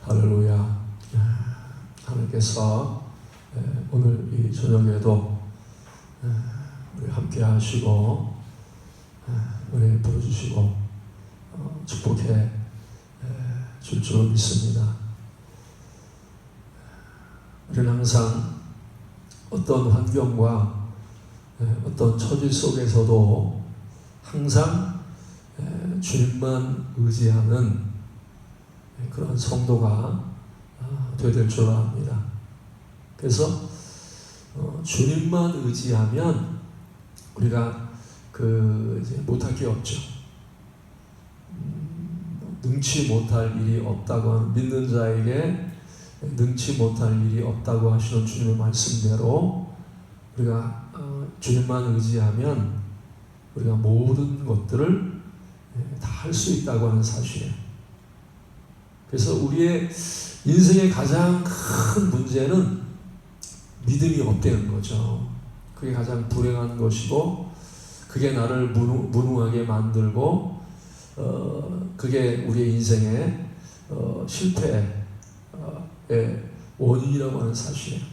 할렐루야. 하나님께서 오늘 이 저녁에도 우리 함께 하시고 은혜 부어주시고 축복해 줄 줄 믿습니다. 우리는 항상 어떤 환경과 어떤 처지 속에서도 항상 주님만 의지하는 그런 성도가 되어야 될 줄 압니다. 그래서 주님만 의지하면 우리가 이제 못할 게 없죠. 능치 못할 일이 없다고 하는, 믿는 자에게 능치 못할 일이 없다고 하시는 주님의 말씀대로 우리가 주님만 의지하면 우리가 모든 것들을 다 할 수 있다고 하는 사실이에요. 그래서 우리의 인생의 가장 큰 문제는 믿음이 없다는 거죠. 그게 가장 불행한 것이고, 그게 나를 무능하게 만들고, 그게 우리의 인생의 실패의 원인이라고 하는 사실이에요.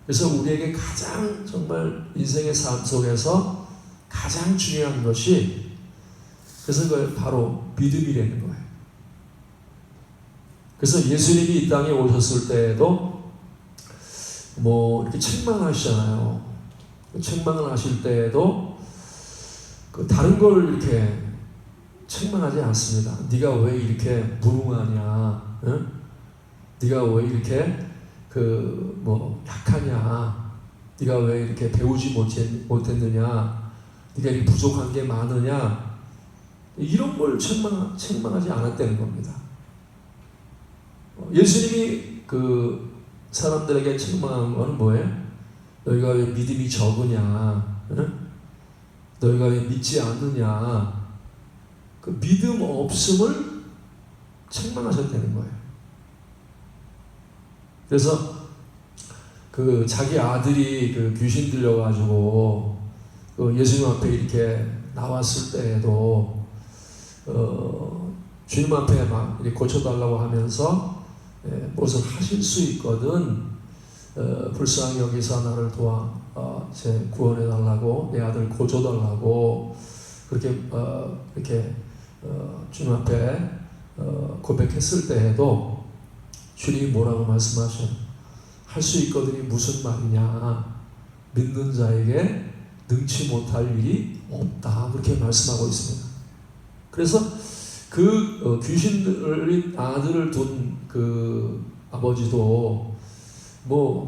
그래서 우리에게 가장 정말 인생의 삶 속에서 가장 중요한 것이, 그래서 그걸 바로 믿음이라는 거예요. 그래서 예수님이 이 땅에 오셨을 때에도 이렇게 책망하시잖아요. 책망을 하실 때에도 다른 걸 이렇게 책망하지 않습니다. 네가 왜 이렇게 무능하냐? 응? 네가 왜 이렇게 약하냐? 네가 왜 이렇게 배우지 못했느냐? 네가 이렇게 부족한 게 많으냐? 이런 걸 책망하지 않았다는 겁니다. 예수님이 사람들에게 책망한 건 뭐예요? 너희가 왜 믿음이 적으냐? 응? 너희가 왜 믿지 않느냐? 그 믿음 없음을 책망하셨다는 거예요. 그래서 자기 아들이 귀신 들려가지고 예수님 앞에 이렇게 나왔을 때에도 주님 앞에 막 이렇게 고쳐달라고 하면서 무엇을 하실 수 있거든, 불쌍히 여기서 나를 도와 제 구원해달라고, 내 아들 고쳐달라고 그렇게 이렇게 주님 앞에 고백했을 때에도 주님이 뭐라고 말씀하셔요? 할 수 있거든이 무슨 말이냐? 믿는 자에게 능치 못할 일이 없다, 그렇게 말씀하고 있습니다. 그래서 귀신 들린 아들을 둔 아버지도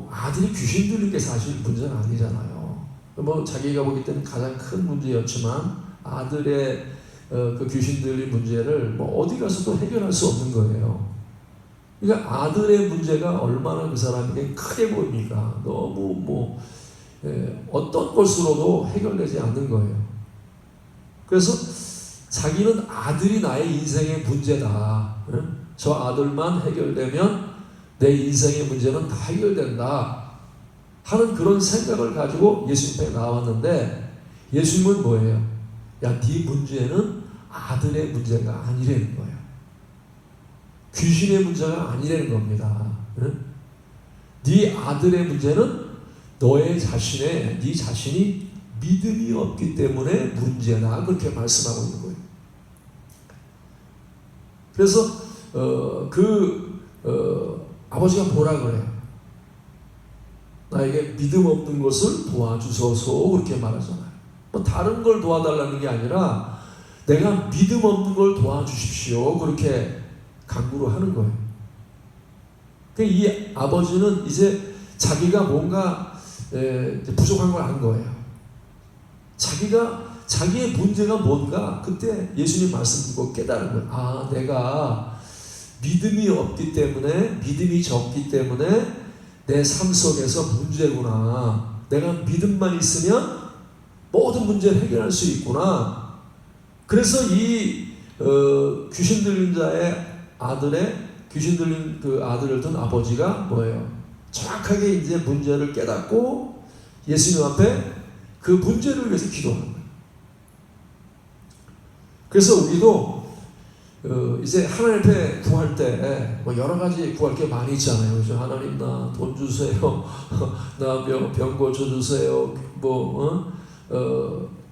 아들이 귀신 들린 게 사실 문제는 아니잖아요. 자기가 보기 때는 가장 큰 문제였지만 아들의 귀신 들린 문제를 어디 가서도 해결할 수 없는 거예요. 그러니까 아들의 문제가 얼마나 그 사람에게 크게 보입니까? 너무 어떤 것으로도 해결되지 않는 거예요. 그래서 자기는 아들이 나의 인생의 문제다. 저 아들만 해결되면 내 인생의 문제는 다 해결된다 하는 그런 생각을 가지고 예수님 앞에 나왔는데, 예수님은 뭐예요? 야, 네 문제는 아들의 문제가 아니라는 거예요. 귀신의 문제가 아니라는 겁니다. 네 아들의 문제는 네 자신이 믿음이 없기 때문에 문제다, 그렇게 말씀하고 있는 거예요. 그래서 아버지가 뭐라 그래요? 나에게 믿음 없는 것을 도와주소서, 그렇게 말하잖아요. 다른 걸 도와달라는 게 아니라 내가 믿음 없는 걸 도와주십시오, 그렇게 간구를 하는 거예요. 이 아버지는 이제 자기가 뭔가 부족한 걸 안 거예요. 자기의 문제가 뭔가 그때 예수님 말씀 듣고 깨달은 거예요. 내가 믿음이 없기 때문에, 믿음이 적기 때문에 내 삶 속에서 문제구나. 내가 믿음만 있으면 모든 문제를 해결할 수 있구나. 그래서 이 귀신 들린 자의 귀신 들린 아들을 둔 아버지가 뭐예요? 정확하게 이제 문제를 깨닫고 예수님 앞에 그 문제를 위해서 기도하는 거예요. 그래서 우리도 이제 하나님 앞에 구할 때 뭐 여러 가지 구할 게 많이 있잖아요. 그죠? 하나님 나 돈 주세요. 나 병 고쳐주세요. 또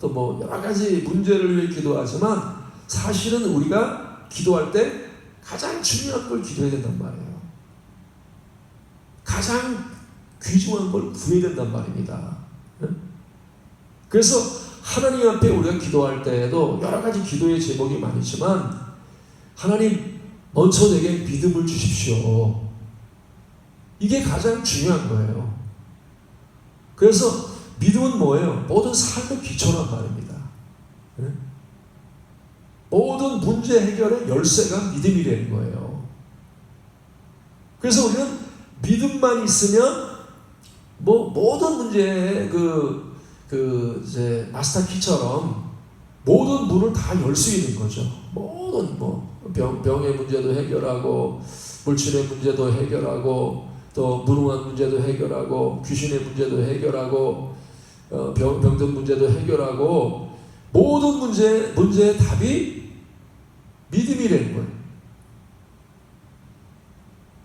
뭐 여러 가지 문제를 위해 기도하지만 사실은 우리가 기도할 때 가장 중요한 걸 기도해야 된단 말이에요. 가장 귀중한 걸 구해야 된단 말입니다. 그래서 하나님 앞에 우리가 기도할 때에도 여러 가지 기도의 제목이 많지만 하나님 먼저 내게 믿음을 주십시오. 이게 가장 중요한 거예요. 그래서 믿음은 뭐예요? 모든 삶의 기초란 말입니다. 모든 문제 해결의 열쇠가 믿음이라는 거예요. 그래서 우리는 믿음만 있으면 뭐 모든 문제의 이제 마스터 키처럼 모든 문을 다 열 수 있는 거죠. 모든 병의 문제도 해결하고 물질의 문제도 해결하고 또 무능한 문제도 해결하고 귀신의 문제도 해결하고 병든 문제도 해결하고 모든 문제의 답이 믿음이라는 거예요.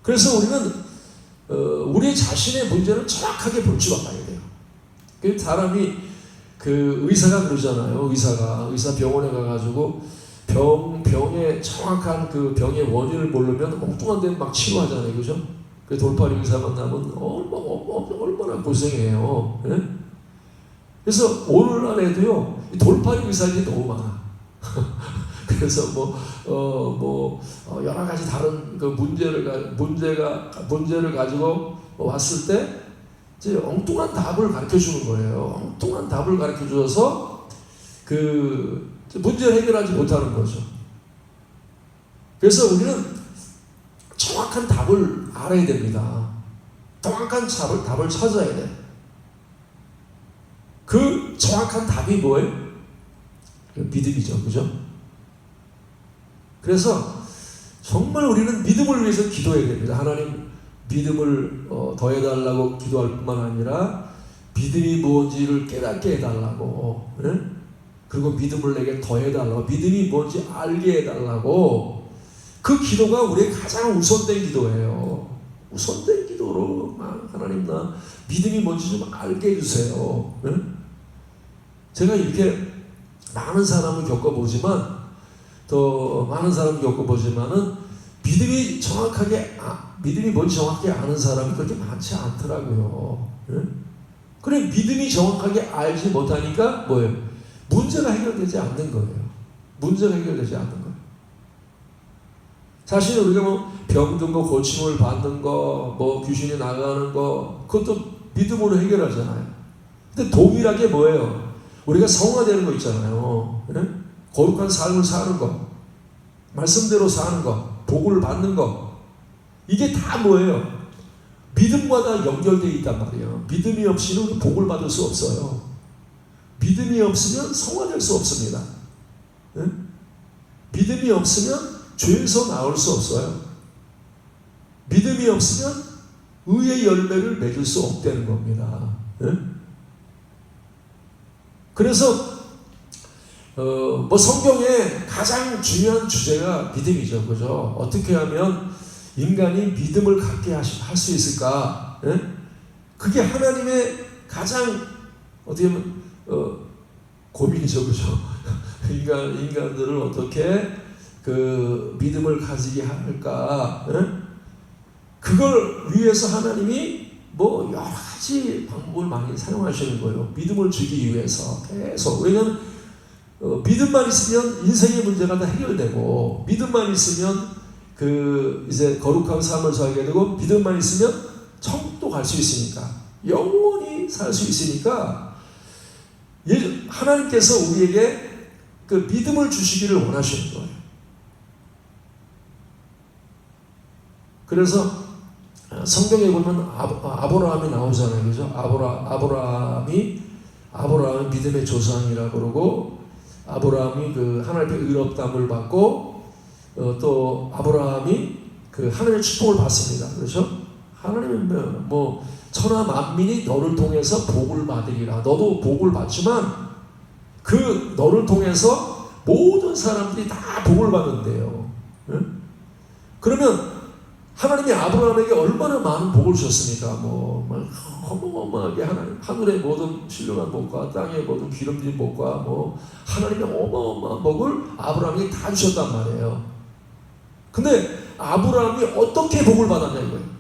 그래서 우리는 우리 자신의 문제를 정확하게 볼 줄 알아야 돼요. 그 사람이 의사가 그러잖아요. 의사 병원에 가가지고 병의 정확한 그 병의 원인을 모르면 엉뚱한 데는 막 치료하잖아요. 그죠? 그 돌팔이 의사 만나면 얼마나 고생해요. 네? 그래서 오늘날에도요, 돌팔이 의사들이 너무 많아. 그래서 여러 가지 다른 그 문제를 가지고 왔을 때 이제 엉뚱한 답을 가르쳐 주는 거예요. 엉뚱한 답을 가르쳐 줘서 그 문제를 해결하지 못하는 거죠. 그래서 우리는 정확한 답을 알아야 됩니다. 정확한 답을 찾아야 돼. 그 정확한 답이 뭐예요? 믿음이죠. 그죠? 그래서 정말 우리는 믿음을 위해서 기도해야 됩니다. 하나님 믿음을 더해달라고 기도할 뿐만 아니라 믿음이 뭔지를 깨닫게 해달라고, 네? 그리고 믿음을 내게 더해달라고, 믿음이 뭔지 알게 해달라고. 그 기도가 우리의 가장 우선된 기도예요. 우선된 기도로 하나님 나 믿음이 뭔지 좀 알게 해주세요. 네? 제가 이렇게 많은 사람을 겪어보지만은 믿음이 뭔지 정확하게 아는 사람이 그렇게 많지 않더라고요. 네? 그래 믿음이 정확하게 알지 못하니까 뭐예요? 문제가 해결되지 않는 거예요. 문제가 해결되지 않는 거예요. 사실 우리가 병든 거 고침을 받는 거, 귀신이 나가는 거, 그것도 믿음으로 해결하잖아요. 근데 동일하게 뭐예요? 우리가 성화되는 거 있잖아요. 네? 거룩한 삶을 사는 거, 말씀대로 사는 거, 복을 받는 거, 이게 다 뭐예요? 믿음과 다 연결되어 있단 말이에요. 믿음이 없이는 복을 받을 수 없어요. 믿음이 없으면 성화될 수 없습니다. 네? 믿음이 없으면 죄에서 나올 수 없어요. 믿음이 없으면 의의 열매를 맺을 수 없다는 겁니다. 네? 그래서 성경의 가장 중요한 주제가 믿음이죠. 그죠? 어떻게 하면 인간이 믿음을 갖게 할 수 있을까? 네? 그게 하나님의 가장 어떻게 보면 고민이죠. 그죠? 인간들을 어떻게 그 믿음을 가지게 할까? 네? 그걸 위해서 하나님이 여러 가지 방법을 많이 사용하시는 거예요. 믿음을 주기 위해서 계속. 왜냐하면 믿음만 있으면 인생의 문제가 다 해결되고, 믿음만 있으면 이제 거룩한 삶을 살게 되고, 믿음만 있으면 천국도 갈 수 있으니까, 영원히 살 수 있으니까, 하나님께서 우리에게 그 믿음을 주시기를 원하시는 거예요. 그래서 성경에 보면 아브라함이 나오잖아요. 그죠? 아브라함이 믿음의 조상이라고 그러고, 아브라함이 하나님의 의롭다함을 받고, 또 아브라함이 하나님의 축복을 받습니다. 그렇죠? 하나님은 천하 만민이 너를 통해서 복을 받으리라. 너도 복을 받지만 너를 통해서 모든 사람들이 다 복을 받는데요. 예? 그러면 하나님이 아브라함에게 얼마나 많은 복을 주셨습니까? 어마어마하게 하늘의 모든 신령한 복과 땅의 모든 기름진 복과 하나님의 어마어마한 복을 아브라함에게 다 주셨단 말이에요. 근데 아브라함이 어떻게 복을 받았냐 이거예요.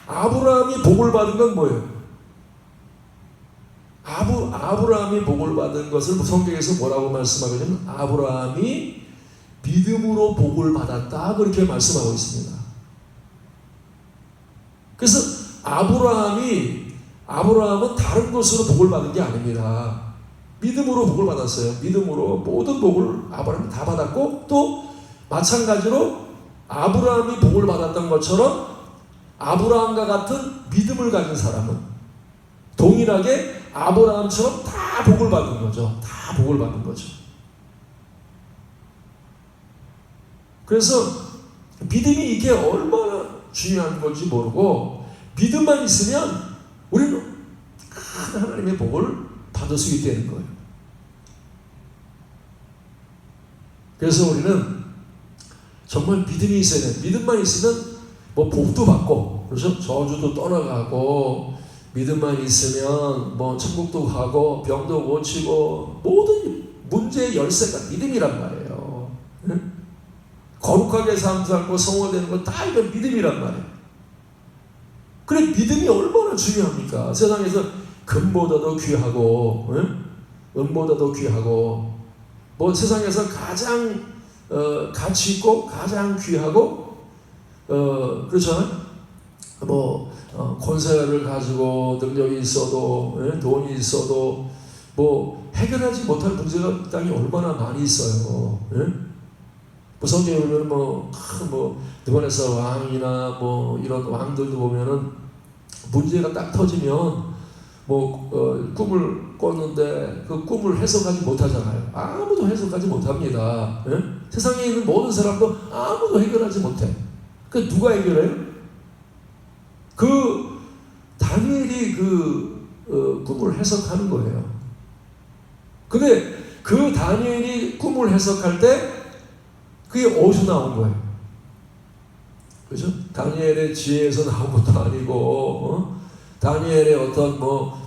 아브라함이 복을 받은 건 뭐예요? 아브라함이 복을 받은 것을 성경에서 뭐라고 말씀하냐면 아브라함이 믿음으로 복을 받았다 그렇게 말씀하고 있습니다. 그래서 아브라함은 다른 것으로 복을 받은 게 아닙니다. 믿음으로 복을 받았어요. 믿음으로 모든 복을 아브라함이 다 받았고 또 마찬가지로 아브라함이 복을 받았던 것처럼 아브라함과 같은 믿음을 가진 사람은 동일하게 아브라함처럼 다 복을 받은 거죠. 다 복을 받은 거죠. 그래서 믿음이 이게 얼마나 중요한 건지 모르고 믿음만 있으면 우리는 큰 하나님의 복을 받을 수 있게 되는 거예요. 그래서 우리는 정말 믿음이 있어야 돼요. 믿음만 있으면 복도 받고, 그렇죠? 저주도 떠나가고, 믿음만 있으면 천국도 가고, 병도 고치고, 모든 문제의 열쇠가 믿음이란 말이에요. 응? 거룩하게 살고 성화되는 건 다 이건 믿음이란 말이에요. 그래, 믿음이 얼마나 중요합니까? 세상에서 금보다도 귀하고, 응? 은보다도 귀하고, 세상에서 가장 가치 있고 가장 귀하고 그렇죠? 권세를 가지고 능력이 있어도 돈이 있어도 해결하지 못할 문제가 이 땅에 얼마나 많이 있어요. 성경에 보면 느부갓네살 왕이나 이런 왕들도 보면은 문제가 딱 터지면 꿈을 꿨는데 그 꿈을 해석하지 못하잖아요. 아무도 해석하지 못합니다. 세상에 있는 모든 사람도 아무도 해결하지 못해. 그 누가 해결해요? 다니엘이 꿈을 해석하는 거예요. 근데 그 다니엘이 꿈을 해석할 때 그게 어디서 나온 거예요? 그죠? 다니엘의 지혜에서 나온 것도 아니고, 다니엘의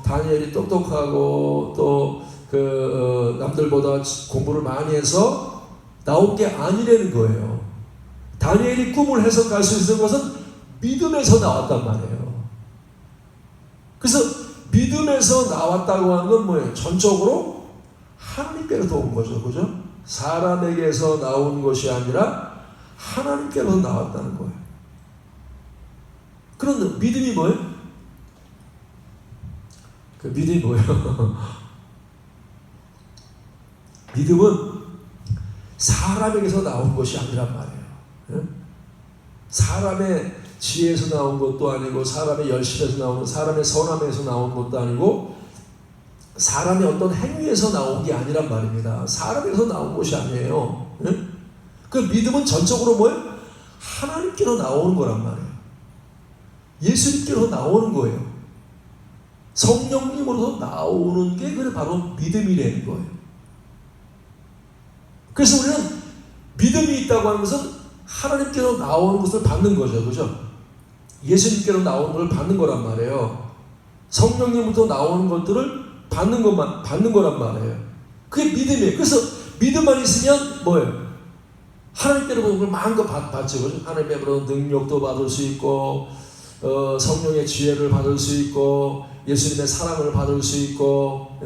다니엘이 똑똑하고 또 남들보다 공부를 많이 해서 나온 게 아니라는 거예요. 다니엘이 꿈을 해석할 수 있는 것은 믿음에서 나왔단 말이에요. 그래서 믿음에서 나왔다고 하는 건 뭐예요? 전적으로 하나님께로부터 온 거죠. 그죠? 사람에게서 나온 것이 아니라 하나님께로부터 나왔다는 거예요. 그런데 믿음이 뭐예요? 그 믿음이 뭐예요? 믿음은 사람에게서 나온 것이 아니란 말이에요. 사람의 지혜에서 나온 것도 아니고 사람의 열심에서 나온 것, 사람의 선함에서 나온 것도 아니고 사람의 어떤 행위에서 나온 게 아니란 말입니다. 사람에서 나온 것이 아니에요. 그 믿음은 전적으로 뭐예요? 하나님께로 나오는 거란 말이에요. 예수님께로 나오는 거예요. 성령님으로서 나오는 게 그래 바로 믿음이라는 거예요. 그래서 우리는 믿음이 있다고 하는 것은 하나님께로 나오는 것을 받는 거죠. 그죠? 예수님께로 나오는 것을 받는 거란 말이에요. 성령님부터 나오는 것들을 받는 거란 말이에요. 그게 믿음이에요. 그래서 믿음만 있으면 뭐예요? 하나님께로부터 그걸 마음껏 받죠. 그죠? 하나님께로부터 능력도 받을 수 있고, 성령의 지혜를 받을 수 있고, 예수님의 사랑을 받을 수 있고,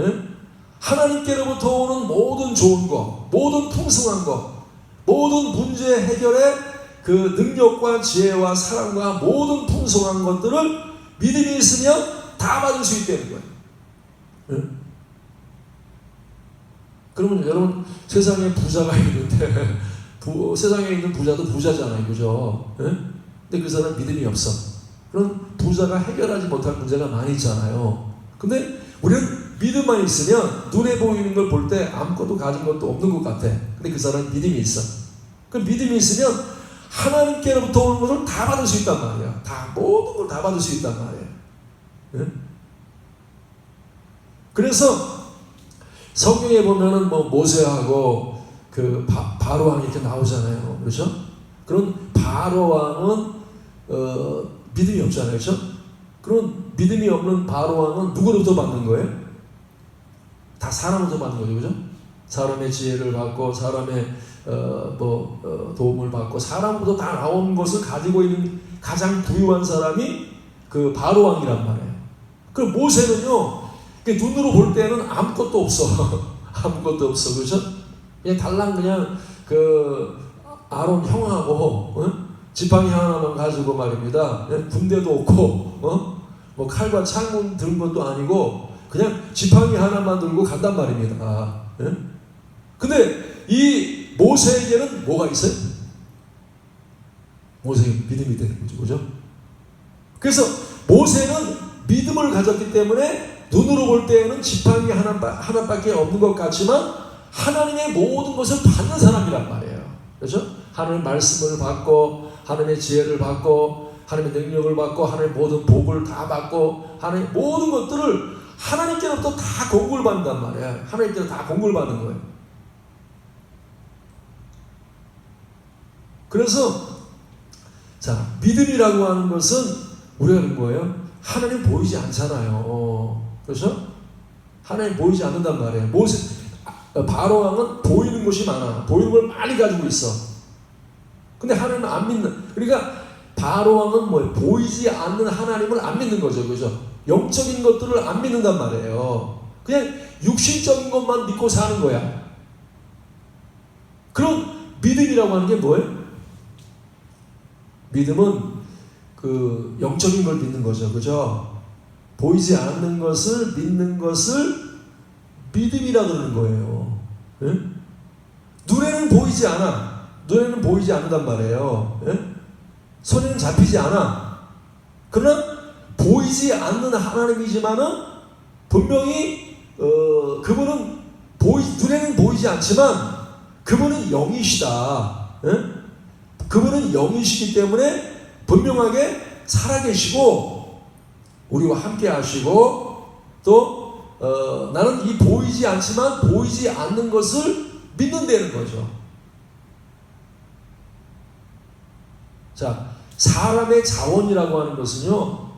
하나님께로부터 오는 모든 좋은 것, 모든 풍성한 것, 모든 문제 해결의 그 능력과 지혜와 사랑과 모든 풍성한 것들을 믿음이 있으면 다 받을 수 있다는 거예요. 그러면 여러분 세상에 부자가 있는데 세상에 있는 부자도 부자잖아요. 그죠? 근데 그 사람은 믿음이 없어. 그럼 부자가 해결하지 못할 문제가 많이 있잖아요. 근데 우리는 믿음만 있으면 눈에 보이는 걸 볼 때 아무것도 가진 것도 없는 것 같아. 근데 그 사람은 믿음이 있어. 그 믿음이 있으면 하나님께로부터 오는 것을 다 받을 수 있단 말이야. 모든 걸 다 받을 수 있단 말이에요. 그래서 성경에 보면은 모세하고 그 바로 왕이 이렇게 나오잖아요. 그렇죠? 그런 바로 왕은 믿음이 없잖아요. 그렇죠? 그런 믿음이 없는 바로 왕은 누구로부터 받는 거예요? 다 사람으로부터 받는 거죠. 그렇죠? 사람의 지혜를 받고 사람의 도움을 받고 사람으로부터 다 나온 것을 가지고 있는 가장 부유한 사람이 그 바로 왕이란 말이에요. 그 모세는요, 눈으로 볼 때는 아무것도 없어. 아무것도 없어. 그렇죠? 그냥 달랑 그냥 그 아론 형하고 지팡이 하나만 가지고 말입니다. 군대도 없고 뭐 칼과 창문 든 것도 아니고 그냥 지팡이 하나만 들고 간단 말입니다. 근데 이 모세에게는 뭐가 있어요? 모세에게 믿음이 되는 거죠. 그죠? 그래서 모세는 믿음을 가졌기 때문에 눈으로 볼 때에는 지팡이 하나밖에 없는 것 같지만 하나님의 모든 것을 받는 사람이란 말이에요. 그렇죠? 하나님의 말씀을 받고 하나님의 지혜를 받고 하나님의 능력을 받고 하나님의 모든 복을 다 받고 하나님의 모든 것들을 하나님께로부터 다 공급을 받는단 말이에요. 하나님께로 다 공급을 받는 거예요. 그래서 자, 믿음이라고 하는 것은 우리가 그런 거예요. 하나님 보이지 않잖아요. 그렇죠? 하나님 보이지 않는단 말이에요. 바로 왕은 보이는 것이 많아. 보이는 걸 많이 가지고 있어. 근데 하나님은 안 믿는. 그러니까 바로 왕은 뭐예요? 보이지 않는 하나님을 안 믿는 거죠. 그죠? 영적인 것들을 안 믿는단 말이에요. 그냥 육신적인 것만 믿고 사는 거야. 그런 믿음이라고 하는 게 뭐예요? 믿음은 그 영적인 걸 믿는 거죠. 그죠? 보이지 않는 것을 믿는 것을 믿음이라 그러는 거예요. 예? 눈에는 보이지 않아. 눈에는 보이지 않는단 말이에요. 예? 손에는 잡히지 않아. 그러나 보이지 않는 하나님이지만은 분명히 그분은 눈에는 보이지 않지만 그분은 영이시다. 예? 그분은 영이시기 때문에 분명하게 살아계시고 우리와 함께 하시고 또 나는 이 보이지 않지만 보이지 않는 것을 믿는다는 거죠. 자, 사람의 자원이라고 하는 것은요,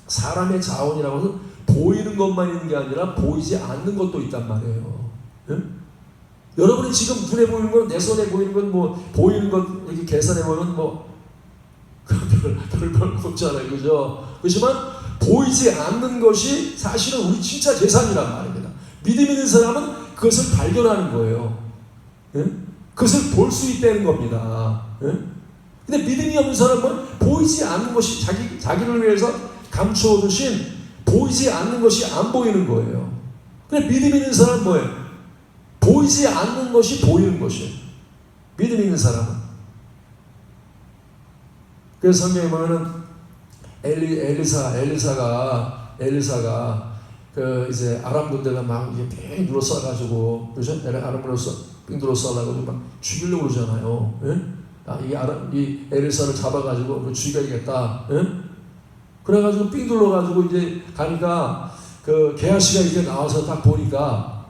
사람의 자원이라고 하는 것은 보이는 것만 있는 게 아니라 보이지 않는 것도 있단 말이에요. 예? 여러분이 지금 눈에 보이는 건, 내 손에 보이는 건, 뭐 보이는 것 이렇게 계산해 보면 뭐 별 없잖아요, 그죠? 그렇지만 보이지 않는 것이 사실은 우리 진짜 재산이란 말입니다. 믿음 있는 사람은 그것을 발견하는 거예요. 예? 그것을 볼 수 있다는 겁니다. 예? 근데 믿음이 없는 사람은 보이지 않는 것이 자기를 위해서 감추어 두신 보이지 않는 것이 안 보이는 거예요. 근데 믿음 있는 사람은 뭐예요? 보이지 않는 것이 보이는 것이에요. 믿음 있는 사람은. 그래서 성경에 보면은 엘리사가 그 이제 아람 군대가 막 이게 빙 둘러싸가지고 그렇죠? 아람 빙 둘러싸가지고 막 죽이려고 그러잖아요. 예? 이 엘리사를 잡아가지고 죽여야겠다. 예? 그래가지고 삥 둘러가지고 이제 가니까 그 게하시가 이제 나와서 딱 보니까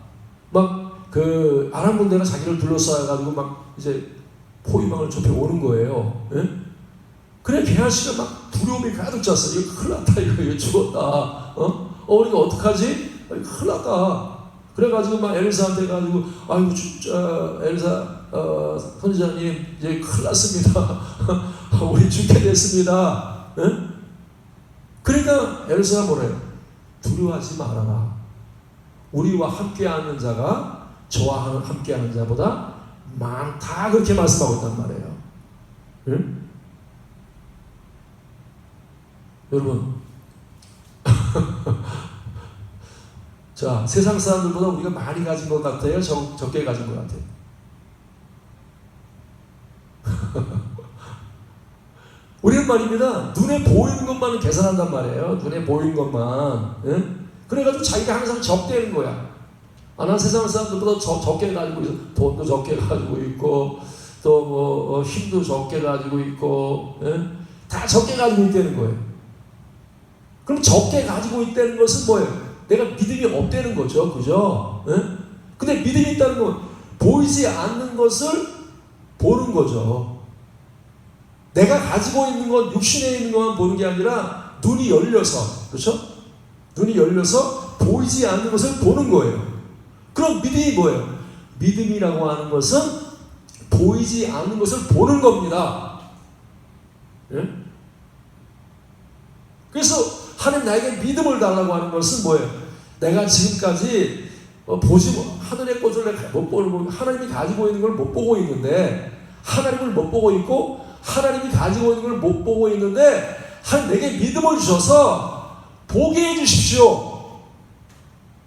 막 그 아람 군대가 자기를 둘러싸가지고 막 이제 포위망을 접해 오는 거예요. 예? 그래 게하시가 막 두려움이 가득 찼어. 이거 큰일 났다. 이거 죽었다. 우리가 어떡하지? 큰일 났다. 그래가지고 막 엘리사한테 가지고 아이고 진짜 엘리사 선지자님 이제 큰일 났습니다. 우리 죽게 됐습니다. 예? 그러니까 엘리사가 뭐래요? 두려워하지 말아라. 우리와 함께하는 자가 저와 함께하는 자보다 많다. 그렇게 말씀하고 있단 말이에요. 예? 여러분 자, 세상 사람들보다 우리가 많이 가진 것 같아요? 적게 가진 것 같아요? 우리는 말입니다. 눈에 보이는 것만은 계산한단 말이에요. 눈에 보이는 것만. 예? 그래가지고 자기가 항상 적대는 거야. 난 세상 사람들보다 적게 가지고 있어. 돈도 적게 가지고 있고, 또 뭐 힘도 적게 가지고 있고, 예? 다 적게 가지고 있다는 거예요. 그럼 적게 가지고 있다는 것은 뭐예요? 내가 믿음이 없다는 거죠. 그죠? 예? 근데 믿음이 있다는 건 보이지 않는 것을 보는 거죠. 내가 가지고 있는 건 육신에 있는 것만 보는 게 아니라 눈이 열려서, 그렇죠? 눈이 열려서 보이지 않는 것을 보는 거예요. 그럼 믿음이 뭐예요? 믿음이라고 하는 것은 보이지 않는 것을 보는 겁니다. 예? 그래서 하나님 나에게 믿음을 달라고 하는 것은 뭐예요? 내가 지금까지 하늘의 꽃을 못 보는, 하나님이 가지고 있는 걸 못 보고 있는데, 하나님을 못 보고 있고 하나님이 가지고 있는 걸 못 보고 있는데, 하나님 내게 믿음을 주셔서 보게 해 주십시오.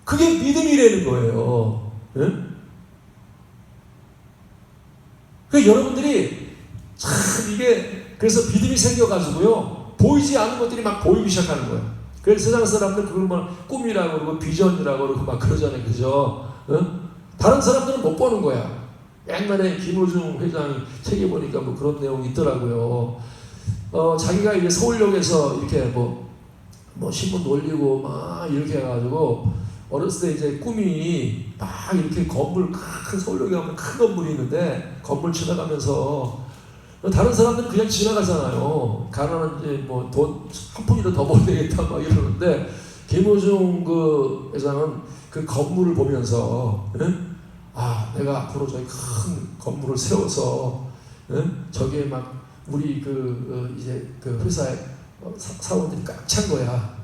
그게 믿음이라는 거예요. 예? 그러니까 여러분들이 참 이게 그래서 믿음이 생겨가지고요, 보이지 않는 것들이 막 보이기 시작하는 거예요. 그래서 세상 사람들 그걸 막 꿈이라고 그러고 비전이라고 그러고 막 그러잖아요. 그죠? 어? 다른 사람들은 못 보는 거야. 옛날에 김호중 회장이 책에 보니까 뭐 그런 내용이 있더라고요. 자기가 이제 서울역에서 이렇게 뭐 신문 올리고 막 이렇게 해가지고 어렸을 때 이제 꿈이 막 이렇게 건물, 큰 서울역에 가면 큰 건물이 있는데 건물 지나가면서 다른 사람들은 그냥 지나가잖아요. 가난한 이제 뭐 돈 한 푼이라도 더 벌어야 되겠다 막 이러는데, 김호중 그 회장은 그 건물을 보면서 아, 내가 앞으로 저기 큰 건물을 세워서 저기에 막 우리 이제 그 회사에 사원들이 꽉 찬 거야.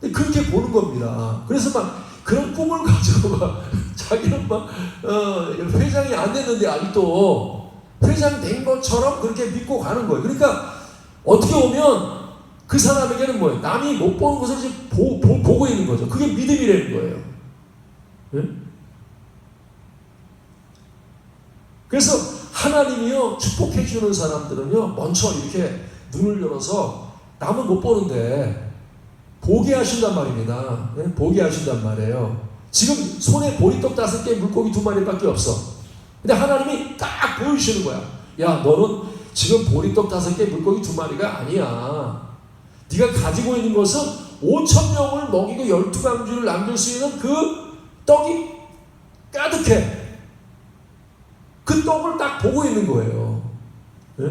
근데 그렇게 보는 겁니다. 그래서 막 그런 꿈을 가지고 막 자기는 막 회장이 안 됐는데 아직도 회장 된 것처럼 그렇게 믿고 가는 거예요. 그러니까 어떻게 보면 그 사람에게는 뭐예요? 남이 못 보는 것을 이제 보고 있는 거죠. 그게 믿음이라는 거예요. 네? 그래서 하나님이요, 축복해 주는 사람들은요, 먼저 이렇게 눈을 열어서 남은 못 보는데 보게 하신단 말입니다. 네? 보게 하신단 말이에요. 지금 손에 보리떡 5개, 물고기 2마리밖에 없어. 근데 하나님이 딱 보여주시는 거야. 야, 너는 지금 보리떡 5개, 물고기 2마리가 아니야. 네가 가지고 있는 것은 5,000명을 먹이고 12강주를 남길 수 있는 그 떡이 가득해. 그 떡을 딱 보고 있는 거예요. 네?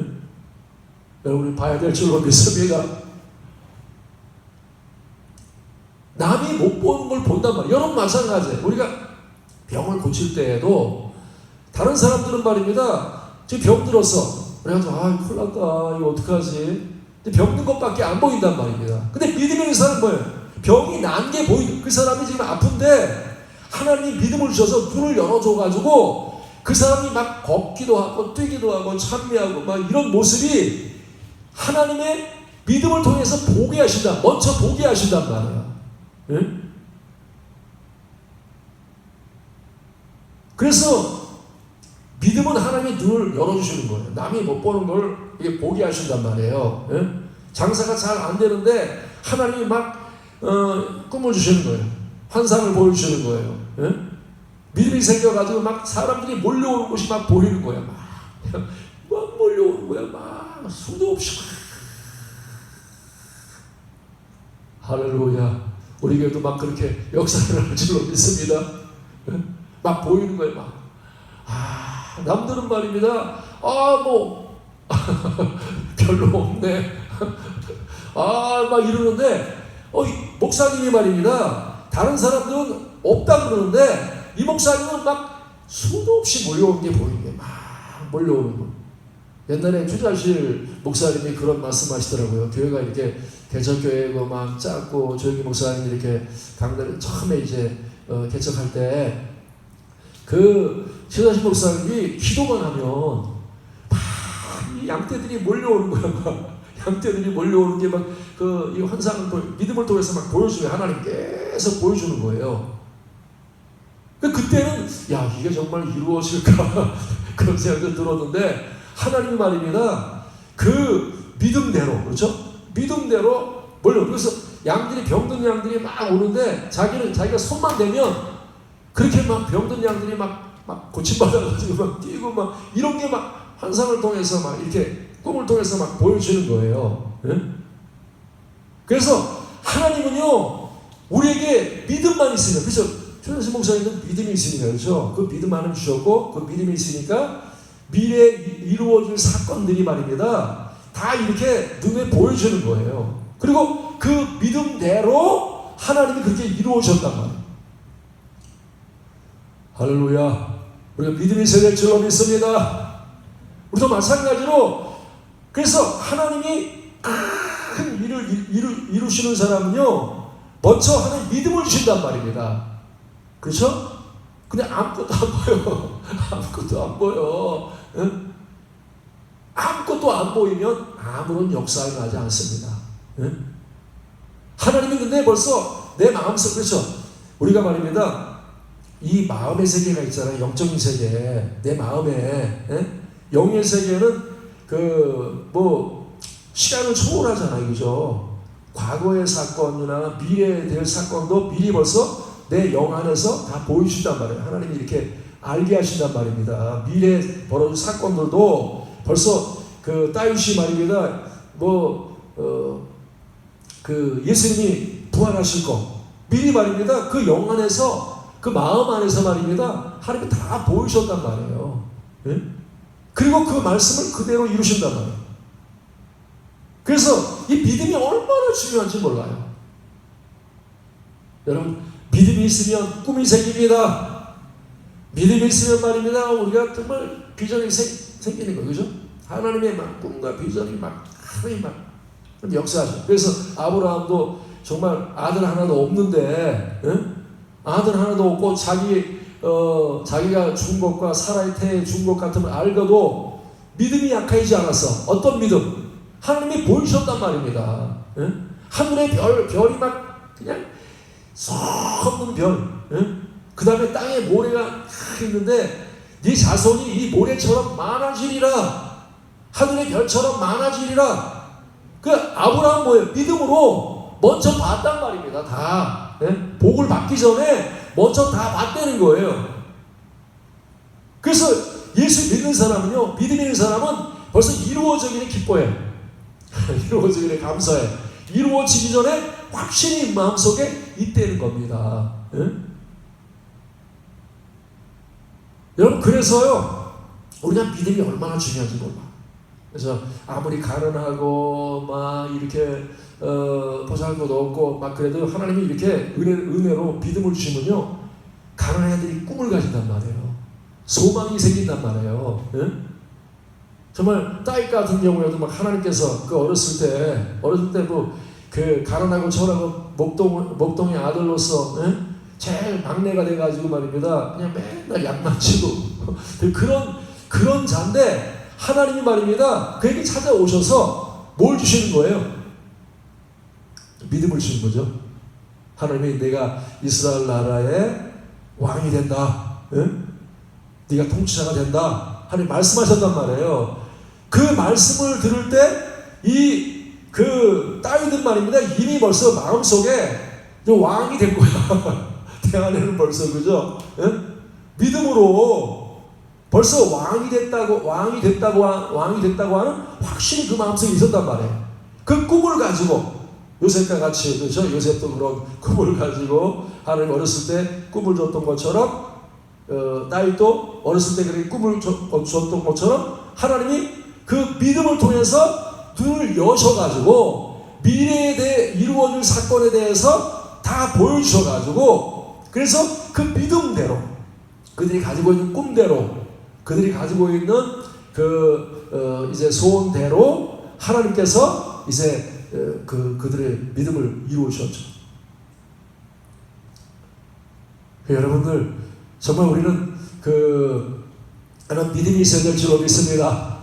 여러분이 봐야 될 줄로 믿습니다. 남이 못 보는 걸 본단 말이에요. 여러분 마찬가지예요. 우리가 병을 고칠 때에도 다른 사람들은 말입니다. 지금 병 들었어. 그래가지고 큰일 났다. 이거 어떡하지? 근데 병든 것밖에 안 보인단 말입니다. 근데 믿음의 있는 사람은 뭐예요? 병이 난 게 보이는, 그 사람이 지금 아픈데 하나님이 믿음을 주셔서 눈을 열어줘가지고 그 사람이 막 걷기도 하고 뛰기도 하고 찬미하고 막 이런 모습이 하나님의 믿음을 통해서 보게 하신다. 먼저 보게 하신단 말이에요. 예? 그래서 믿음은 하나님이 눈을 열어주시는 거예요. 남이 못 보는 걸 이게 보게 하신단 말이에요. 예? 장사가 잘 안 되는데 하나님이 막 꿈을 주시는 거예요. 환상을 보여주시는 거예요. 예? 믿음이 생겨가지고 막 사람들이 몰려오는 것이 막 보이는 거야. 막 몰려오는 거야. 막 수도 없이. 할렐루야. 우리 교회도 막 그렇게 역사를 할 줄로 믿습니다. 예? 막 보이는 거예요. 막. 남들은 말입니다. 별로 없네. 막 이러는데, 목사님이 말입니다. 다른 사람들은 없다 그러는데, 이 목사님은 막 수도 없이 몰려오는 게 보이는 게 막 몰려오는 거. 옛날에 주자실 목사님이 그런 말씀 하시더라고요. 교회가 이렇게 개척교회고 막 작고 조용히 목사님이 이렇게 강단을 처음에 이제 개척할 때 그 주자실 목사님이 기도만 하면 막 이 양떼들이 몰려오는 거야. 막 양떼들이 몰려오는 게 막 이 환상을 믿음을 통해서 막 보여주면 하나님께서 보여주는 거예요. 그때는 야, 이게 정말 이루어질까 그런 생각도 들었는데, 하나님 말입니다. 그 믿음대로, 그렇죠? 믿음대로 몰려. 그래서 양들이, 병든 양들이 막 오는데 자기가 손만 대면 그렇게 막 병든 양들이 막 고침받아가지고 막 뛰고 막 이런 게 막 환상을 통해서 막 이렇게 꿈을 통해서 막 보여주는 거예요. 네? 그래서 하나님은요, 우리에게 믿음만 있으면, 그래서 최현수 목사님은 믿음이 있으니까, 그렇죠? 그 믿음 하나님 주셨고, 그 믿음이 있으니까 미래에 이루어질 사건들이 말입니다. 다 이렇게 눈에 보여주는 거예요. 그리고 그 믿음대로 하나님이 그렇게 이루어졌단 말이에요. 할렐루야. 우리가 믿음이 세될 줄로 믿습니다. 우리도 마찬가지로 그래서 하나님이 큰 일을 이루시는 사람은요 먼저 하나님 믿음을 주신단 말입니다. 그렇죠? 근데 아무것도 안 보여. 아무것도 안 보여. 응? 아무것도 안 보이면 아무런 역사가 나지 않습니다. 응? 하나님이 근데 벌써 내 마음속, 그렇죠? 우리가 말입니다. 이 마음의 세계가 있잖아요. 영적인 세계. 내 마음에. 응? 영의 세계는 시간을 초월하잖아요. 그죠? 과거의 사건이나 미래에 될 사건도 미리 벌써 내 영 안에서 다 보여주신단 말이에요. 하나님이 이렇게 알게 하신단 말입니다. 미래에 벌어질 사건들도 벌써 다윗이 말입니다. 예수님이 부활하실 거 미리 말입니다. 그 영 안에서 그 마음 안에서 말입니다. 하나님이 다 보여주셨단 말이에요. 네? 그리고 그 말씀을 그대로 이루신단 말이에요. 그래서 이 믿음이 얼마나 중요한지 몰라요. 여러분 믿음이 있으면 꿈이 생깁니다. 믿음이 있으면 말입니다. 우리가 정말 비전이 생기는 거예요. 그죠? 하나님의 막 꿈과 비전이 막 하나님 막 역사하죠. 그래서 아브라함도 정말 아들 하나도 없는데 아들 하나도 없고 자기가 죽은 것과 사라의 태에 죽은 것 같으면 알고도 믿음이 약해지지 않았어. 어떤 믿음? 하나님이 보여주셨단 말입니다. 하늘의 별이 막 그냥 썩 없는 별. 그 다음에 땅에 모래가 있는데 네 자손이 이 모래처럼 많아지리라. 하늘의 별처럼 많아지리라. 그 아브라함 뭐예요? 믿음으로 먼저 봤단 말입니다. 다. 복을 받기 전에 먼저 다 봤다는 거예요. 그래서 예수 믿는 사람은요, 믿음 있는 사람은 벌써 이루어지기를 기뻐해. 이루어지기를 감사해. 이루어지기 전에 확신이 마음속에 있다는 겁니다. 여러분, 그래서요, 우리가 믿음이 얼마나 중요한지 몰라. 그래서 아무리 가난하고 막 이렇게 보잘것도 없고 막 그래도 하나님이 이렇게 은혜로 믿음을 주시면요, 가난한 애들이 꿈을 가진단 말이에요. 소망이 생긴단 말이에요. 정말 다윗 같은 경우에도 막 하나님께서 어렸을 때 그 가난하고 철하고 목동의 아들로서 제일 막내가 돼가지고 말입니다. 그냥 맨날 약만 치고 그런 자인데 하나님이 말입니다. 그에게 찾아오셔서 뭘 주시는 거예요? 믿음을 주신 거죠. 하나님이 내가 이스라엘 나라의 왕이 된다. 네가 통치자가 된다. 하나님 말씀하셨단 말이에요. 그 말씀을 들을 때 다윗은 말입니다. 이미 벌써 마음속에 왕이 된 거야. 대안에는 벌써, 그죠? 믿음으로 벌써 왕이 됐다고 하는 확신이 그 마음속에 있었단 말이에요. 그 꿈을 가지고 요셉과 같이, 그렇죠? 요셉도 그런 꿈을 가지고 하나님 어렸을 때 꿈을 줬던 것처럼 다윗도 어렸을 때 그렇게 꿈을 줬던 것처럼 하나님이 그 믿음을 통해서 눈을 여셔가지고 미래에 대해 이루어질 사건에 대해서 다 보여주셔가지고 그래서 그 믿음대로 그들이 가지고 있는 꿈대로 그들이 가지고 있는 이제 소원대로 하나님께서 이제 그들의 믿음을 이루셨죠. 여러분들 정말 우리는 그런 믿음이 있어야 될 줄로 믿습니다.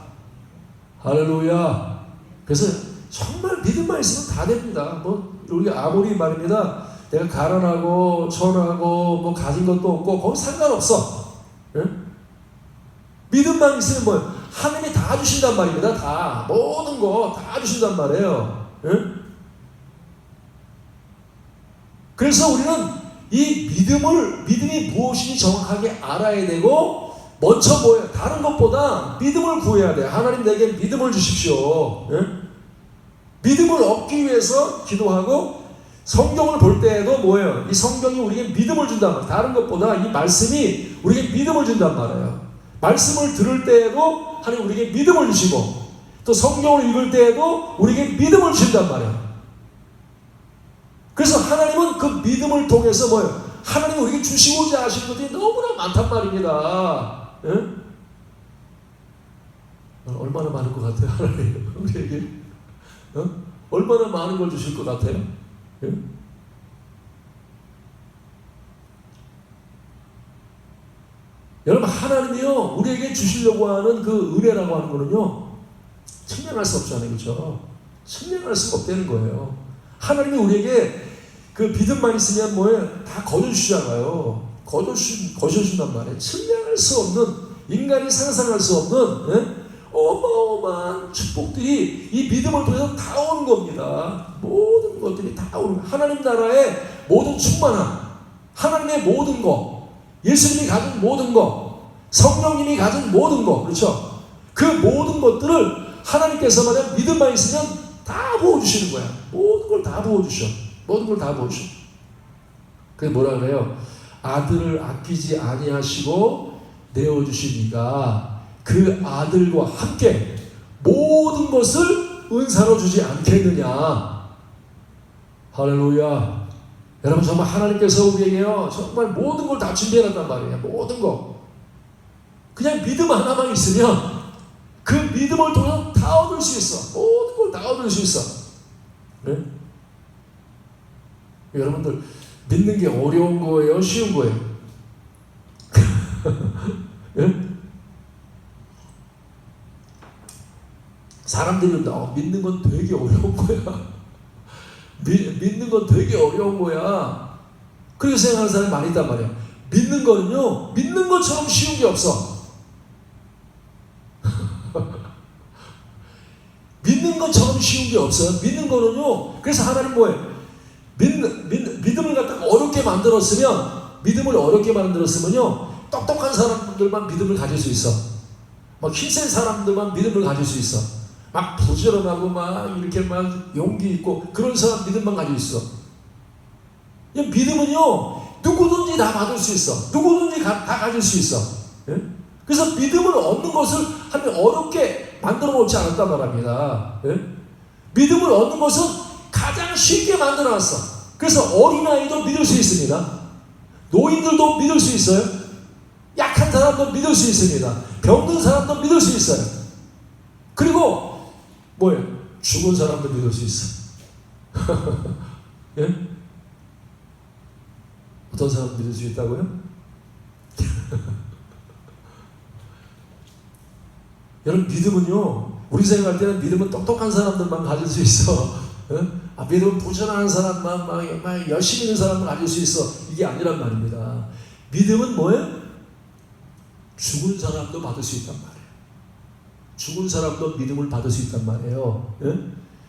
할렐루야. 그래서 정말 믿음만 있으면 다 됩니다. 우리가 아무리 말입니다. 내가 가난하고 천하고 가진 것도 없고 거기 상관없어. 믿음만 있으면 하나님이 다 주신단 말입니다. 다 모든 거 다 주신단 말이에요. 그래서 우리는 이 믿음이 무엇인지 정확하게 알아야 되고 먼저 뭐예요? 다른 것보다 믿음을 구해야 돼요. 하나님 내게 믿음을 주십시오. 믿음을 얻기 위해서 기도하고 성경을 볼 때에도 뭐예요? 이 성경이 우리에게 믿음을 준단 말이에요. 다른 것보다 이 말씀이 우리에게 믿음을 준단 말이에요. 말씀을 들을 때에도 하나님 우리에게 믿음을 주시고 또 성경을 읽을 때에도 우리에게 믿음을 주신단 말이에요. 그래서 하나님은 그 믿음을 통해서 뭐예요? 하나님이 우리에게 주시고자 하시는 것들이 너무나 많단 말입니다. 예? 얼마나 많을 것 같아요, 하나님 우리에게? 얼마나 많은 걸 주실 것 같아요? 예? 여러분, 하나님이요 우리에게 주시려고 하는 그 은혜라고 하는 거는요 측량할 수 없잖아요, 그렇죠? 측량할 수가 없다는 거예요. 하나님이 우리에게 그 믿음만 있으면 뭐예요? 다 거저주시잖아요. 거저주신단 말이에요. 측량할 수 없는, 인간이 상상할 수 없는, 예? 어마어마한 축복들이 이 믿음을 통해서 다 오는 겁니다. 모든 것들이 다 오는 거예요. 하나님 나라의 모든 충만함, 하나님의 모든 것, 예수님이 가진 모든 것, 성령님이 가진 모든 것, 그렇죠? 그 모든 것들을 하나님께서 만약 믿음만 있으면 다 부어주시는 거야. 모든 걸 다 부어주셔. 모든 걸 다 부어주셔. 그게 뭐라 그래요? 아들을 아끼지 아니하시고 내어주신 이가 그 아들과 함께 모든 것을 은사로 주지 않겠느냐. 할렐루야. 여러분, 정말 하나님께서 우리에게요 정말 모든 걸 다 준비해놨단 말이에요. 모든 거. 그냥 믿음 하나만 있으면 그 믿음을 통해서 다 얻을 수 있어. 모든 걸 다 얻을 수 있어. 네? 여러분들 믿는 게 어려운 거예요? 쉬운 거예요? 네? 사람들이 믿는 건 되게 어려운 거야. 믿는 건 되게 어려운 거야. 그렇게 생각하는 사람이 많이 있단 말이야. 믿는 거는요 믿는 것처럼 쉬운 게 없어. 믿는 것처럼 쉬운 게 없어요. 믿는 거는요, 그래서 하나님 뭐예요? 믿음을 갖다가 어렵게 만들었으면요 똑똑한 사람들만 믿음을 가질 수 있어. 막 힘센 사람들만 믿음을 가질 수 있어. 막 부지런하고 막 이렇게 막 용기 있고 그런 사람 믿음만 가지고 있어. 믿음은요 누구든지 다 받을 수 있어. 누구든지 다 가질 수 있어. 예? 그래서 믿음을 얻는 것을 하나님 어렵게 만들어 놓지 않았단 말입니다. 예? 믿음을 얻는 것은 가장 쉽게 만들어 놨어. 그래서 어린아이도 믿을 수 있습니다. 노인들도 믿을 수 있어요. 약한 사람도 믿을 수 있습니다. 병든 사람도 믿을 수 있어요. 그리고 뭐예요? 죽은 사람도 믿을 수 있어. 예? 어떤 사람 믿을 수 있다고요? 여러분, 믿음은요 우리 생각할 때는 믿음은 똑똑한 사람들만 가질 수 있어. 예? 믿음은 부지런한 사람만 막 열심히 있는 사람만 가질 수 있어. 이게 아니란 말입니다. 믿음은 뭐예요? 죽은 사람도 받을 수 있단 말이에요. 죽은 사람도 믿음을 받을 수 있단 말이에요. 예?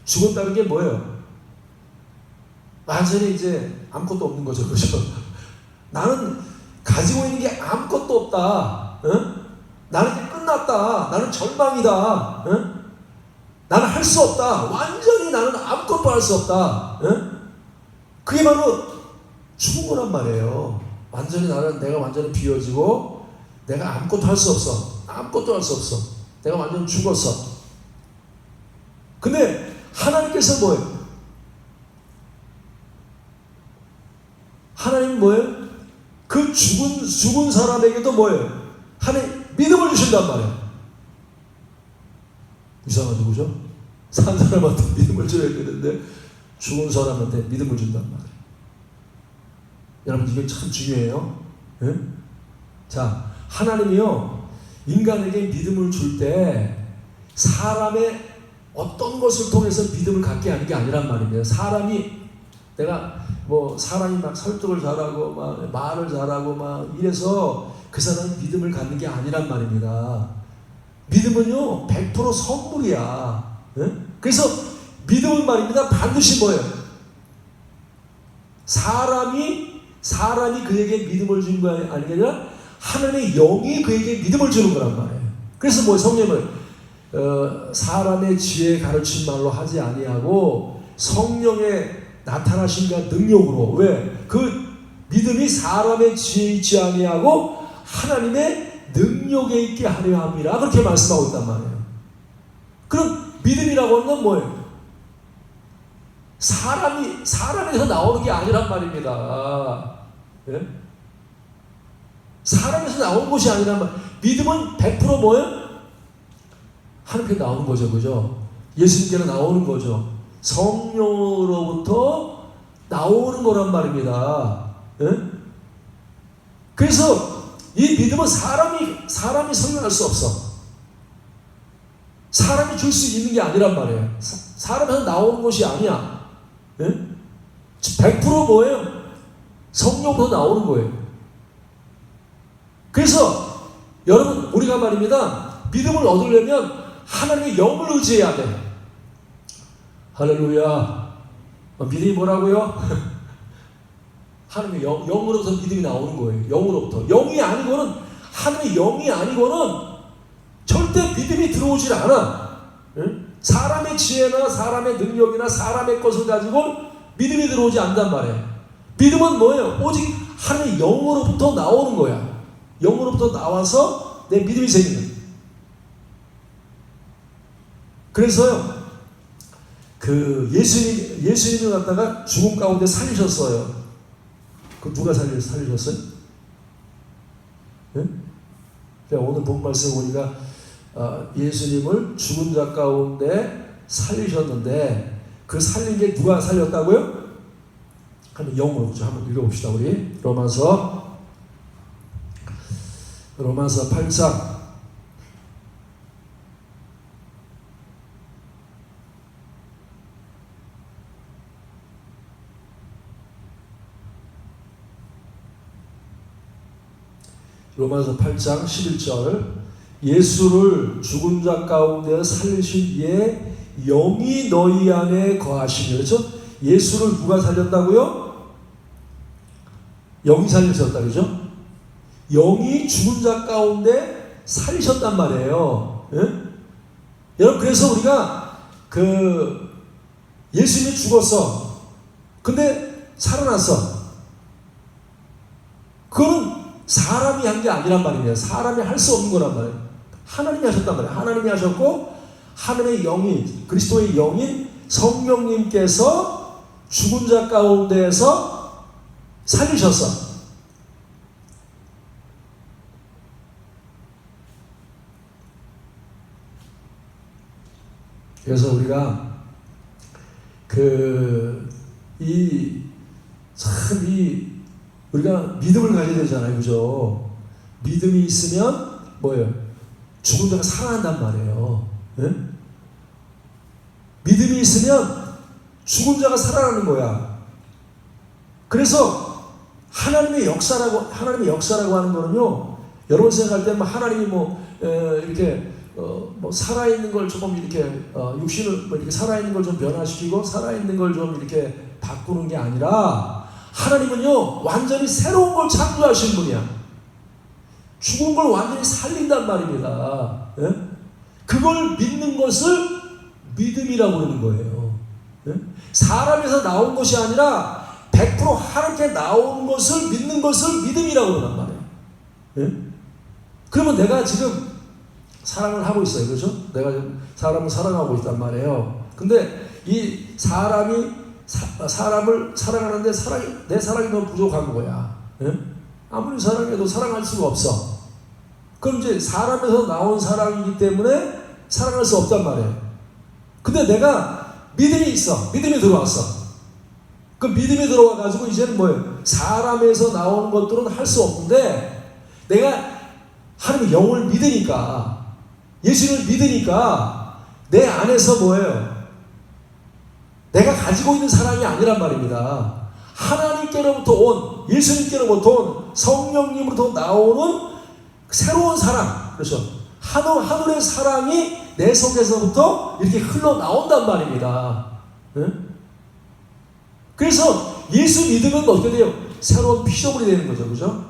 죽었다는 게 뭐예요? 완전히 이제 아무것도 없는 거죠. 그렇죠? 나는 가지고 있는 게 아무것도 없다. 예? 나는 이제 끝났다. 나는 절망이다. 예? 나는 할 수 없다. 완전히 나는 아무것도 할 수 없다. 예? 그게 바로 죽은 거란 말이에요. 완전히 내가 완전히 비워지고 내가 아무것도 할 수 없어. 아무것도 할 수 없어. 내가 완전 죽었어. 근데 하나님께서 뭐예요? 하나님 뭐예요? 그 죽은 사람에게도 뭐예요? 하나님 믿음을 주신단 말이에요. 이상하죠, 그죠? 산 사람한테 믿음을 줘야 되는데 죽은 사람한테 믿음을 준단 말이에요. 여러분, 이게 참 중요해요. 예? 자, 하나님이요 인간에게 믿음을 줄 때 사람의 어떤 것을 통해서 믿음을 갖게 하는 게 아니란 말입니다. 사람이 막 설득을 잘하고 막 말을 잘하고 막 이래서 그 사람이 믿음을 갖는 게 아니란 말입니다. 믿음은요 100% 선물이야. 예? 그래서 믿음은 말입니다 반드시 뭐예요? 사람이 그에게 믿음을 주는 거 아니라 하나님의 영이 그에게 믿음을 주는 거란 말이에요. 그래서 뭐 성령을 사람의 지혜 가르친 말로 하지 아니하고 성령의 나타나신가 능력으로. 왜? 그 믿음이 사람의 지혜 있지 아니하고 하나님의 능력에 있게 하려 함이라 그렇게 말씀하고 있단 말이에요. 그럼 믿음이라고 하는 건 뭐예요? 사람에서 나오는 게 아니란 말입니다. 예? 사람에서 나오는 것이 아니란 말. 믿음은 100% 뭐예요? 하나님께 나오는 거죠, 그죠? 예수님께로 나오는 거죠. 성령으로부터 나오는 거란 말입니다. 예? 그래서 이 믿음은 사람이 설명할 수 없어. 사람이 줄 수 있는 게 아니란 말이에요. 사람에서 나오는 것이 아니야. 예? 100% 뭐예요? 성령으로 나오는 거예요. 그래서 여러분 우리가 말입니다. 믿음을 얻으려면 하나님의 영을 의지해야 돼. 할렐루야. 믿음이 뭐라고요? 하나님의 영으로부터 믿음이 나오는 거예요. 영으로부터. 영이 아니고는, 하나님의 영이 아니고는 절대 믿음이 들어오질 않아. 응? 사람의 지혜나 사람의 능력이나 사람의 것을 가지고 믿음이 들어오지 않단 말이에요. 믿음은 뭐예요? 오직 하나님의 영으로부터 나오는 거야. 영으로부터 나와서 내 믿음이 생기는 거야. 그래서요, 예수님을 갖다가 죽음 가운데 살리셨어요. 그 누가 살리셨어요? 네? 오늘 본 말씀 보니까 예수님을 죽은 자 가운데 살리셨는데 그 살린 게 누가 살렸다고요? 한번 영어로 한번 읽어봅시다. 우리 로마서 8장 로마서 8장 11절 예수를 죽은 자 가운데 살리신 이에 영이 너희 안에 거하시며 그렇죠? 예수를 누가 살렸다고요? 영이 살리셨다 그렇죠? 영이 죽은 자 가운데 살리셨단 말이에요. 예? 여러분 그래서 우리가 예수님이 죽었어. 근데 살아났어. 그거는 사람이 한 게 아니란 말이에요. 사람이 할 수 없는 거란 말이에요. 하나님이 하셨단 말이에요. 하나님이 하셨고 하나님의 영이 그리스도의 영인 성령님께서 죽은 자 가운데에서 살리셨어. 그래서 우리가 우리가 믿음을 가져야 되잖아요. 그죠? 믿음이 있으면 뭐예요? 죽은 자가 살아난단 말이에요. 예? 믿음이 있으면 죽은 자가 살아나는 거야. 그래서 하나님의 역사라고 하는 거는요, 여러분 생각할 때 하나님이 이렇게 살아있는 걸 조금 이렇게 육신을 이렇게 살아있는 걸 좀 변화시키고 살아있는 걸 좀 이렇게 바꾸는 게 아니라 하나님은요 완전히 새로운 걸 창조하신 분이야. 죽은 걸 완전히 살린단 말입니다. 예? 그걸 믿는 것을 믿음이라고 그러는 거예요. 예? 사람에서 나온 것이 아니라 100% 하나님께 나온 것을 믿는 것을 믿음이라고 그러단 말이에요. 예? 그러면 내가 지금 사랑을 하고 있어요. 그렇죠? 내가 지금 사람을 사랑하고 있단 말이에요. 근데 이 사람을 사랑하는데 내 사랑이 너무 부족한 거야. 예? 아무리 사랑해도 사랑할 수가 없어. 그럼 이제 사람에서 나온 사랑이기 때문에 사랑할 수 없단 말이에요. 근데 내가 믿음이 있어. 믿음이 들어왔어. 그 믿음이 들어와가지고 이제는 뭐예요? 사람에서 나오는 것들은 할 수 없는데 내가 하나님의 영을 믿으니까 예수님을 믿으니까 내 안에서 뭐예요? 내가 가지고 있는 사랑이 아니란 말입니다. 하나님께로부터 온, 예수님께로부터 온 성령님으로부터 나오는 새로운 사랑, 그렇죠? 하늘의 사랑이 내 속에서부터 이렇게 흘러나온단 말입니다. 네? 그래서 예수 믿으면 어떻게 돼요? 새로운 피조물이 되는 거죠. 그죠?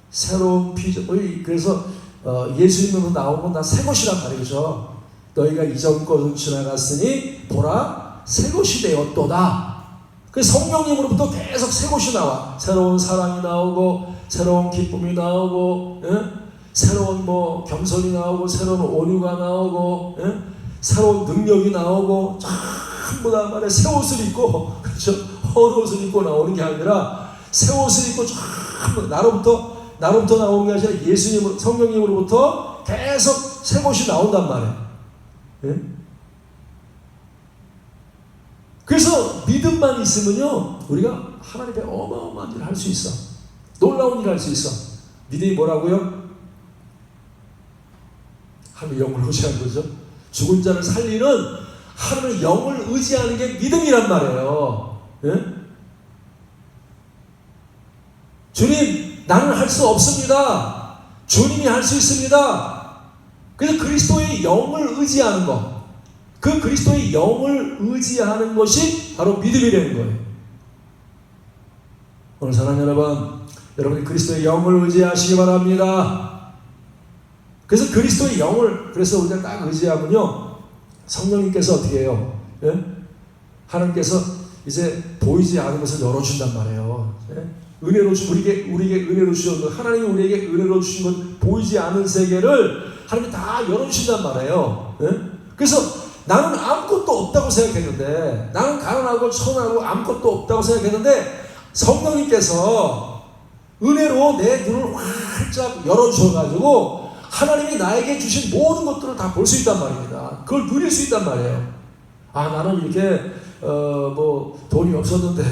새로운 피조물이, 그래서 예수님으로 나온 건 다 새 것이란 말이죠. 너희가 이전 것을 지나갔으니 보라 새 것이 되었도다. 그 성령님으로부터 계속 새 것이 나와. 새로운 사랑이 나오고 새로운 기쁨이 나오고 새로운 뭐 겸손이 나오고 새로운 온유가 나오고 새로운 능력이 나오고 전부 다 말에 새 옷을 입고 그렇죠? 헌 옷을 입고 나오는 게 아니라 새 옷을 입고 전부 나로부터 나오는 게 아니라 예수님 성령님으로부터 계속 새 것이 나온단 말이에요. 그래서 믿음만 있으면요 우리가 하나님의 어마어마한 일을 할 수 있어. 놀라운 일을 할 수 있어. 믿음이 뭐라고요? 하나님의 영을 의지하는 거죠. 죽은 자를 살리는 하나님의 영을 의지하는 게 믿음이란 말이에요. 주님, 나는 할 수 없습니다. 주님이 할 수 있습니다. 그래서 그리스도의 영을 의지하는 것, 그 그리스도의 영을 의지하는 것이 바로 믿음이 되는 거예요. 오늘 사랑하는 여러분, 여러분이 그리스도의 영을 의지하시기 바랍니다. 그래서 그리스도의 영을, 그래서 우리가 딱 의지하면요, 성령님께서 어떻게 해요? 하나님께서 이제 보이지 않은 것을 열어준단 말이에요. 은혜로 우리에게 은혜로 주신 하나님이 우리에게 은혜로 주신 것, 보이지 않은 세계를 하나님이 다 열어주신단 말이에요. 그래서 나는 아무것도 없다고 생각했는데, 나는 가난하고 천하고 아무것도 없다고 생각했는데, 성령님께서 은혜로 내 눈을 활짝 열어주셔가지고 하나님이 나에게 주신 모든 것들을 다 볼 수 있단 말입니다. 그걸 누릴 수 있단 말이에요. 아, 나는 이렇게 뭐 돈이 없었는데,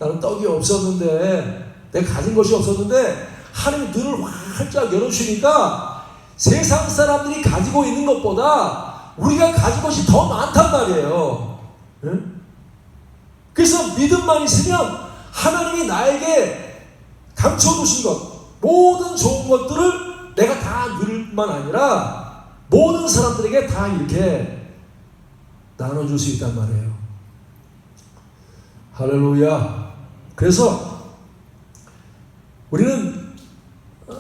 나는 떡이 없었는데, 내가 가진 것이 없었는데, 하나님이 눈을 활짝 열어주시니까 세상 사람들이 가지고 있는 것보다 우리가 가진 것이 더 많단 말이에요. 그래서 믿음만 있으면 하나님이 나에게 감춰두신 것, 모든 좋은 것들을 내가 다 누릴 뿐만 아니라 모든 사람들에게 다 이렇게 나눠줄 수 있단 말이에요. 할렐루야. 그래서 우리는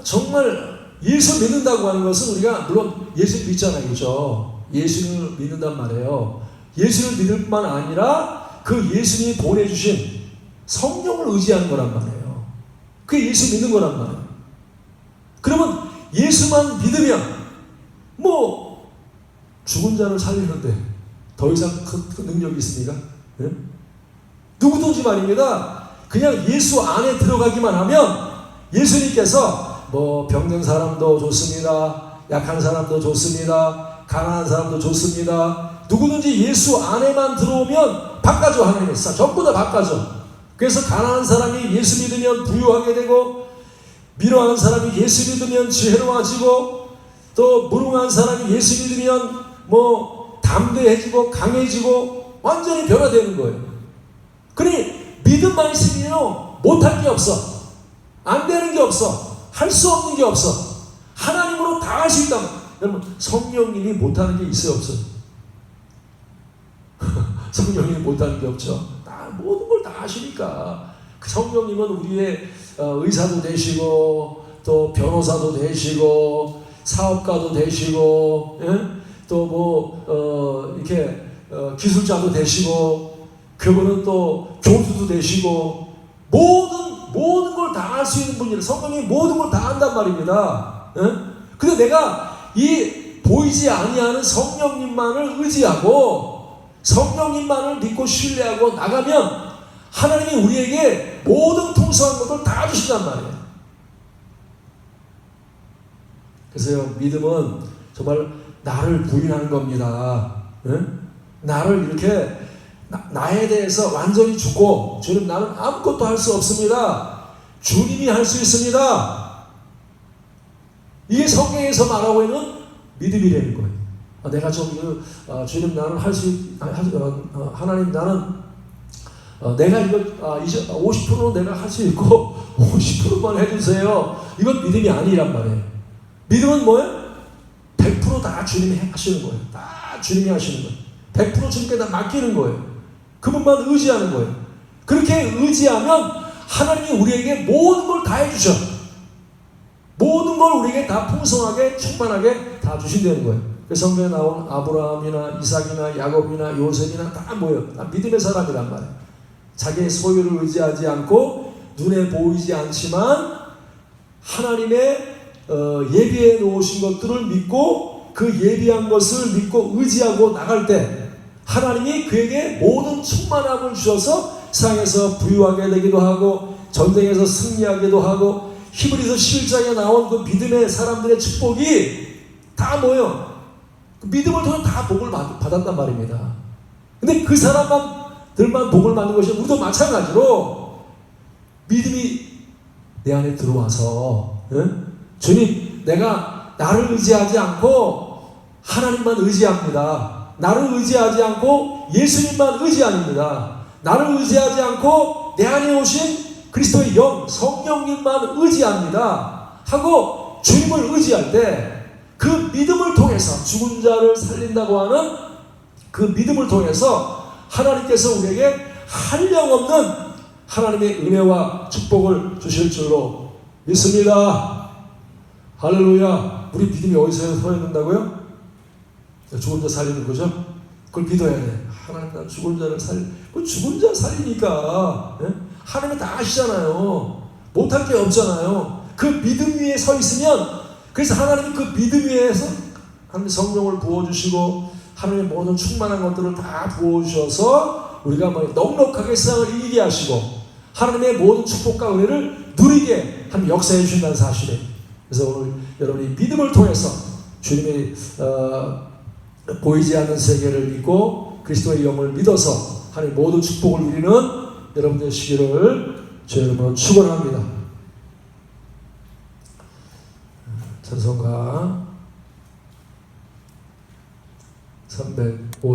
정말 예수 믿는다고 하는 것은, 우리가 물론 예수 믿잖아요, 그렇죠? 예수를 믿는단 말이에요. 예수를 믿을 뿐만 아니라 그 예수님이 보내주신 성령을 의지하는 거란 말이에요. 그게 예수 믿는 거란 말이에요. 그러면 예수만 믿으면 뭐 죽은 자를 살리는데 더 이상 그 능력이 있습니까? 누구든지 말입니다. 그냥 예수 안에 들어가기만 하면 예수님께서 뭐 병든 사람도 좋습니다. 약한 사람도 좋습니다. 가난한 사람도 좋습니다. 누구든지 예수 안에만 들어오면 바꿔줘. 하나님이 전부 다 바꿔줘. 그래서 가난한 사람이 예수 믿으면 부유하게 되고, 미련한 사람이 예수 믿으면 지혜로워지고, 또 무능한 사람이 예수 믿으면 뭐 담대해지고 강해지고 완전히 변화되는 거예요. 그러니 믿음만 있으면 못할 게 없어. 안 되는 게 없어. 할 수 없는 게 없어. 하나님으로 다 할 수 있다. 여러분, 성령님이 못하는 게 있어요, 없어요? 성령님이 못하는 게 없죠. 모든 걸 다 하시니까. 성령님은 우리의 의사도 되시고, 또 변호사도 되시고, 사업가도 되시고, 또 뭐 이렇게 기술자도 되시고, 그분은 또 교수도 되시고, 모든 걸 다 할 수 있는 분이라. 성령님이 모든 걸 다 한단 말입니다. 근데 내가 이 보이지 아니하는 성령님만을 의지하고 성령님만을 믿고 신뢰하고 나가면 하나님이 우리에게 모든 풍성한 것을 다 주신단 말이에요. 그래서 믿음은 정말 나를 부인하는 겁니다. 나를 이렇게 나에 대해서 완전히 죽고, 주님, 나는 아무것도 할 수 없습니다. 주님이 할 수 있습니다. 이게 성경에서 말하고 있는 믿음이라는 거예요. 내가 주님, 나는 하나님, 나는 내가 이거 50%는 내가 할 수 있고 50%만 해주세요. 이건 믿음이 아니란 말이에요. 믿음은 뭐예요? 100% 다 주님이 하시는 거예요. 다 주님이 하시는 거예요. 100% 주님께 다 맡기는 거예요. 그분만 의지하는 거예요. 그렇게 의지하면 하나님이 우리에게 모든 걸 다 해주셔. 모든 걸 우리에게 다 풍성하게 충만하게 다 주신다는 거예요. 그래서 성경에 나온 아브라함이나 이삭이나 야곱이나 요셉이나 다 뭐예요? 다 믿음의 사람이란 말이에요. 자기의 소유를 의지하지 않고 눈에 보이지 않지만 하나님의 예비해 놓으신 것들을 믿고 그 예비한 것을 믿고 의지하고 나갈 때 하나님이 그에게 모든 충만함을 주셔서 세상에서 부유하게 되기도 하고 전쟁에서 승리하기도 하고 히브리서 11장에 나온 그 믿음의 사람들의 축복이 다 뭐예요? 그 믿음을 통해 다 복을 받았단 말입니다. 근데 그 사람들만 복을 받는 것이 우리도 마찬가지로 믿음이 내 안에 들어와서 주님 내가 나를 의지하지 않고 하나님만 의지합니다. 나를 의지하지 않고 예수님만 의지합니다. 나를 의지하지 않고 내 안에 오신 그리스도의 영 성령님만 의지합니다 하고 주님을 의지할 때 그 믿음을 통해서 죽은 자를 살린다고 하는 그 믿음을 통해서 하나님께서 우리에게 한량없는 하나님의 은혜와 축복을 주실 줄로 믿습니다. 할렐루야. 우리 믿음이 어디서 서야 된다고요? 죽은 자 살리는 거죠? 그걸 믿어야 돼. 하나님 나 죽은 자를 그 죽은 자 살리니까 하나님이 다 아시잖아요. 못할 게 없잖아요. 그 믿음 위에 서 있으면 그래서 하나님이 그 믿음 위에서 하나님 성령을 부어주시고 하나님의 모든 충만한 것들을 다 부어주셔서 우리가 넉넉하게 세상을 이기게 하시고 하나님의 모든 축복과 은혜를 누리게 하는 역사해 주신다는 사실에 그래서 오늘 여러분이 믿음을 통해서 주님의 보이지 않는 세계를 믿고 그리스도의 영을 믿어서 하나님 모든 축복을 누리는 여러분 되시기를 주 이름으로 축원합니다. 찬송가 305